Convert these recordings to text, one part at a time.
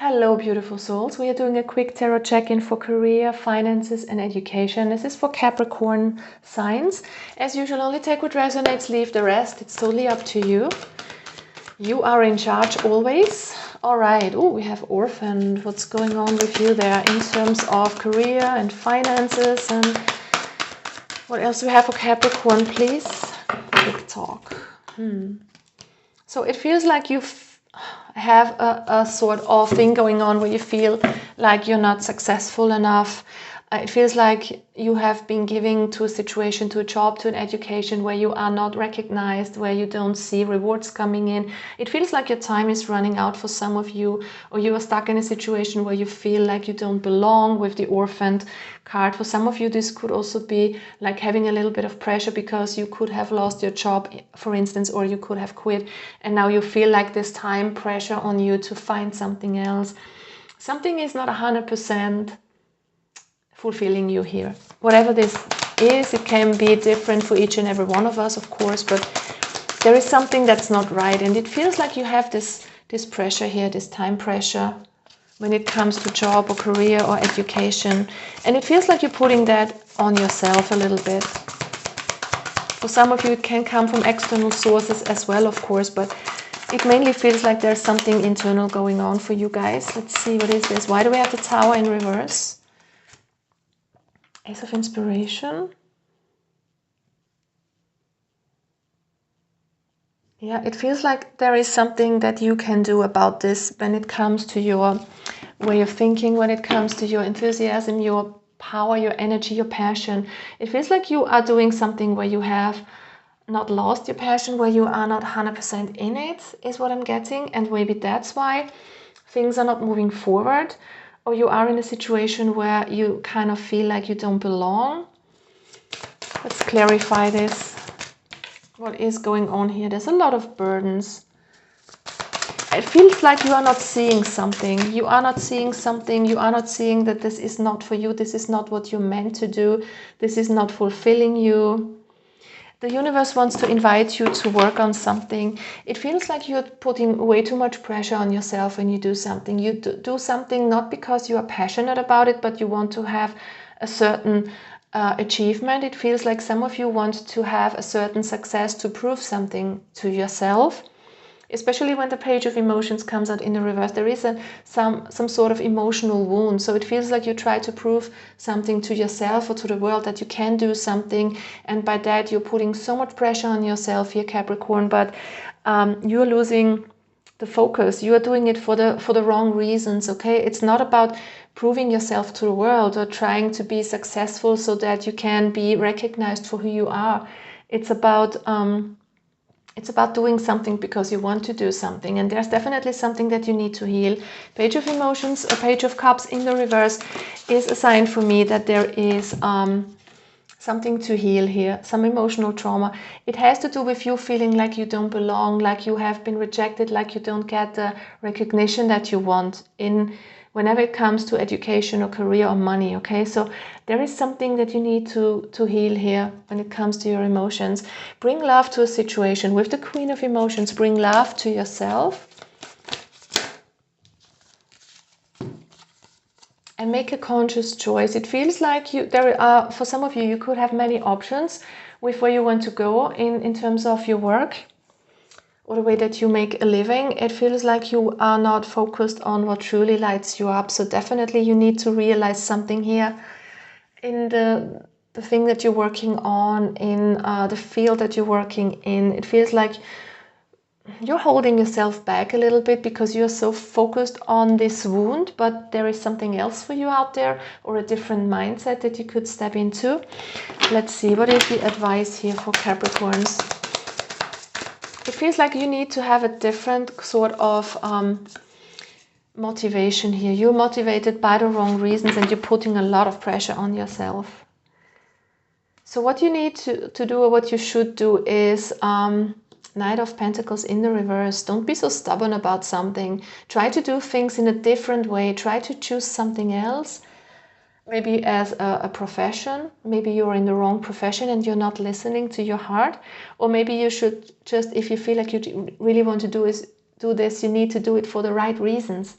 Hello, beautiful souls. We are doing a quick tarot check-in for career, finances, and education. This is for Capricorn signs. As usual, only take what resonates, leave the rest. It's totally up to you. You are in charge always. All right. Oh, we have orphaned. What's going on with you there in terms of career and finances? And what else do we have for Capricorn, please? Quick talk. So it feels like you have a sort of thing going on where you feel like you're not successful enough. It feels like you have been giving to a situation, to a job, to an education where you are not recognized, where you don't see rewards coming in. It feels like your time is running out for some of you, or you are stuck in a situation where you feel like you don't belong with the orphaned card. For some of you, this could also be like having a little bit of pressure because you could have lost your job, for instance, or you could have quit, and now you feel like this time pressure on you to find something else. Something is not 100% fulfilling you here. Whatever this is, it can be different for each and every one of us, of course, but there is something that's not right, and it feels like you have this pressure here, this time pressure when it comes to job or career or education, and it feels like you're putting that on yourself a little bit. For some of you, it can come from external sources as well, of course, but it mainly feels like there's something internal going on for you guys. Let's see, what is this? Why do we have the Tower in reverse? Ace of Inspiration. Yeah, it feels like there is something that you can do about this when it comes to your way of thinking, when it comes to your enthusiasm, your power, your energy, your passion. It feels like you are doing something where you have not lost your passion, where you are not 100% in it, is what I'm getting. And maybe that's why things are not moving forward, or you are in a situation where you kind of feel like you don't belong. Let's clarify this. What is going on here? There's a lot of burdens. It feels like you are not seeing something. You are not seeing something. You are not seeing that this is not for you. This is not what you're meant to do. This is not fulfilling you. The universe wants to invite you to work on something. It feels like you're putting way too much pressure on yourself when you do something. You do something not because you are passionate about it, but you want to have a certain achievement. It feels like some of you want to have a certain success to prove something to yourself. Especially when the Page of Emotions comes out in the reverse, there is some sort of emotional wound. So it feels like you try to prove something to yourself or to the world that you can do something, and by that you're putting so much pressure on yourself here, Capricorn. But you're losing the focus. You are doing it for the wrong reasons. Okay, it's not about proving yourself to the world or trying to be successful so that you can be recognized for who you are. It's about doing something because you want to do something, and there's definitely something that you need to heal. Page of Emotions, a Page of Cups in the reverse is a sign for me that there is something to heal here, some emotional trauma. It has to do with you feeling like you don't belong, like you have been rejected, like you don't get the recognition that you want in whenever it comes to education or career or money. Okay, so there is something that you need to heal here when it comes to your emotions. Bring love to a situation. With the Queen of Emotions, bring love to yourself and make a conscious choice. It feels like there are, for some of you, you could have many options with where you want to go in terms of your work or the way that you make a living. It feels like you are not focused on what truly lights you up. So definitely you need to realize something here in the thing that you're working on, in the field that you're working in. It feels like you're holding yourself back a little bit because you're so focused on this wound, but there is something else for you out there, or a different mindset that you could step into. Let's see, what is the advice here for Capricorns? It feels like you need to have a different sort of motivation here. You're motivated by the wrong reasons and you're putting a lot of pressure on yourself. So what you need to do, or what you should do, is Knight of Pentacles in the reverse. Don't be so stubborn about something. Try to do things in a different way. Try to choose something else. Maybe as a profession. Maybe you're in the wrong profession and you're not listening to your heart. Or maybe you should just, if you feel like you really want to do this, you need to do it for the right reasons.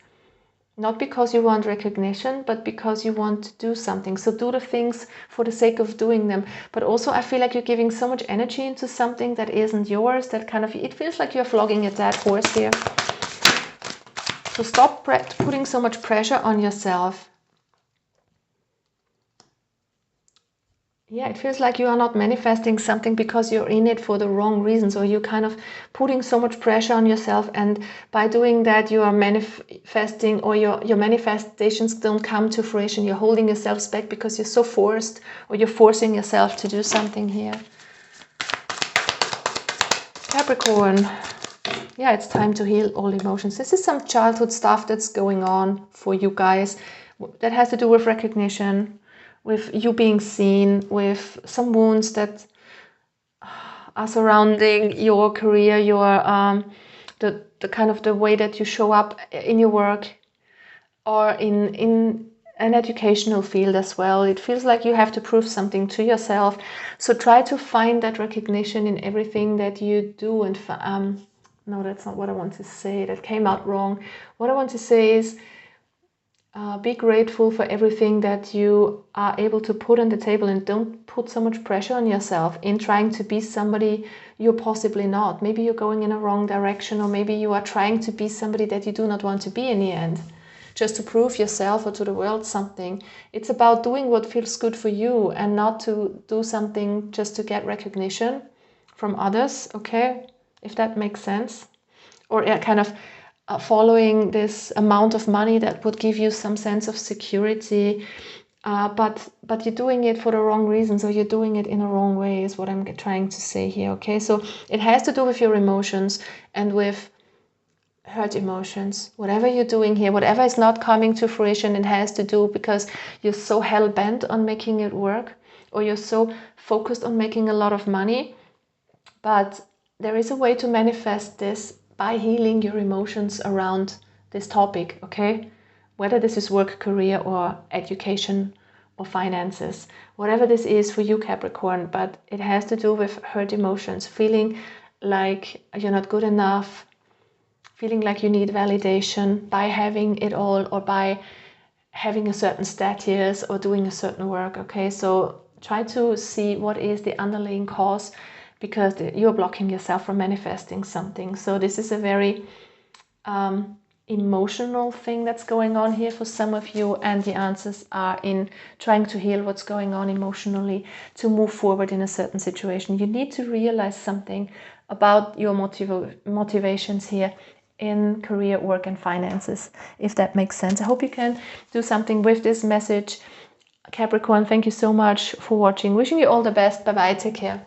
Not because you want recognition, but because you want to do something. So do the things for the sake of doing them. But also I feel like you're giving so much energy into something that isn't yours, that kind of, it feels like you're flogging a dead horse here. So stop putting so much pressure on yourself. Yeah, it feels like you are not manifesting something because you're in it for the wrong reasons, or you're kind of putting so much pressure on yourself, and by doing that you are manifesting, or your manifestations don't come to fruition. You're holding yourselves back because you're so forced, or you're forcing yourself to do something here. Capricorn. Yeah, it's time to heal all emotions. This is some childhood stuff that's going on for you guys that has to do with recognition, with you being seen, with some wounds that are surrounding your career, your the kind of the way that you show up in your work, or in an educational field as well. It feels like you have to prove something to yourself. So try to find that recognition in everything that you do. And no, that's not what I want to say. That came out wrong. What I want to say is, be grateful for everything that you are able to put on the table, and don't put so much pressure on yourself in trying to be somebody you're possibly not. Maybe you're going in a wrong direction, or maybe you are trying to be somebody that you do not want to be in the end, just to prove yourself or to the world something. It's about doing what feels good for you, and not to do something just to get recognition from others, okay? If that makes sense. Or kind of following this amount of money that would give you some sense of security, but you're doing it for the wrong reasons, or you're doing it in a wrong way, is what I'm trying to say here, okay? So it has to do with your emotions and with hurt emotions. Whatever you're doing here, whatever is not coming to fruition, it has to do because you're so hell-bent on making it work, or you're so focused on making a lot of money. But there is a way to manifest this by healing your emotions around this topic, okay? Whether this is work, career, or education, or finances, whatever this is for you, Capricorn, but it has to do with hurt emotions, feeling like you're not good enough, feeling like you need validation by having it all, or by having a certain status, or doing a certain work, okay? So try to see what is the underlying cause, because you're blocking yourself from manifesting something. So this is a very emotional thing that's going on here for some of you, and the answers are in trying to heal what's going on emotionally to move forward in a certain situation. You need to realize something about your motivations here in career, work, and finances, if that makes sense. I hope you can do something with this message, Capricorn. Thank you so much for watching. Wishing you all the best. Bye bye. Take care.